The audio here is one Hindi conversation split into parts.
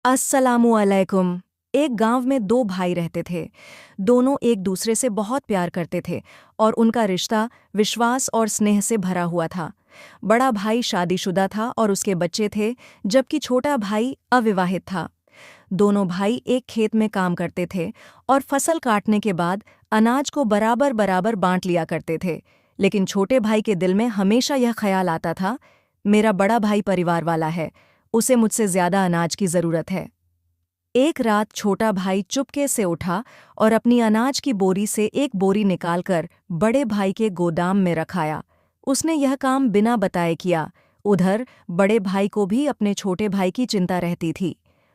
अस्सलामुअलैकुम। एक गांव में दो भाई रहते थे। दोनों एक दूसरे से बहुत प्यार करते थे और उनका रिश्ता विश्वास और स्नेह से भरा हुआ था। बड़ा भाई शादीशुदा था और उसके बच्चे थे, जबकि छोटा भाई अविवाहित था। दोनों भाई एक खेत में काम करते थे और फसल काटने के बाद अनाज को बराबर बराबर बांट लिया करते थे। लेकिन छोटे भाई के दिल में हमेशा यह ख्याल आता था, मेरा बड़ा भाई परिवार वाला है, उसे मुझसे ज्यादा अनाज की जरूरत है। एक रात छोटा भाई चुपके से उठा और अपनी अनाज की बोरी से एक बोरी निकालकर बड़े भाई के गोदाम में रखाया। उसने यह काम बिना बताए किया। उधर बड़े भाई को भी अपने छोटे भाई की चिंता रहती थी।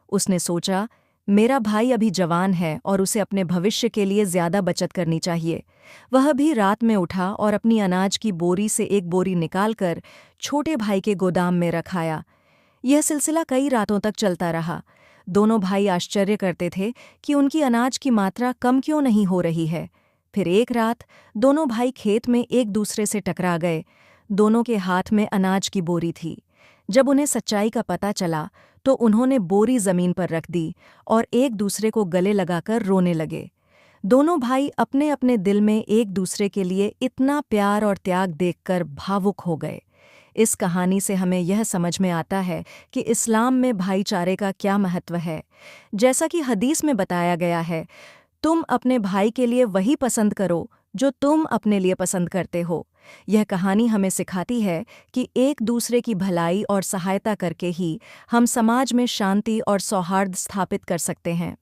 उसने सोचा, मेरा भाई अभी जवान है और उसे अपने भविष्य के लिए ज्यादा बचत करनी चाहिए। वह भी रात में उठा और अपनी अनाज की बोरी से एक बोरी निकालकर छोटे भाई के गोदाम में रखाया। यह सिलसिला कई रातों तक चलता रहा। दोनों भाई आश्चर्य करते थे कि उनकी अनाज की मात्रा कम क्यों नहीं हो रही है। फिर एक रात दोनों भाई खेत में एक दूसरे से टकरा गए। दोनों के हाथ में अनाज की बोरी थी। जब उन्हें सच्चाई का पता चला तो उन्होंने बोरी जमीन पर रख दी और एक दूसरे को गले लगाकर रोने लगे। दोनों भाई अपने अपने दिल में एक दूसरे के लिए इतना प्यार और त्याग देखकर भावुक हो गए। इस कहानी से हमें यह समझ में आता है कि इस्लाम में भाईचारे का क्या महत्व है। जैसा कि हदीस में बताया गया है, तुम अपने भाई के लिए वही पसंद करो जो तुम अपने लिए पसंद करते हो। यह कहानी हमें सिखाती है कि एक दूसरे की भलाई और सहायता करके ही हम समाज में शांति और सौहार्द स्थापित कर सकते हैं।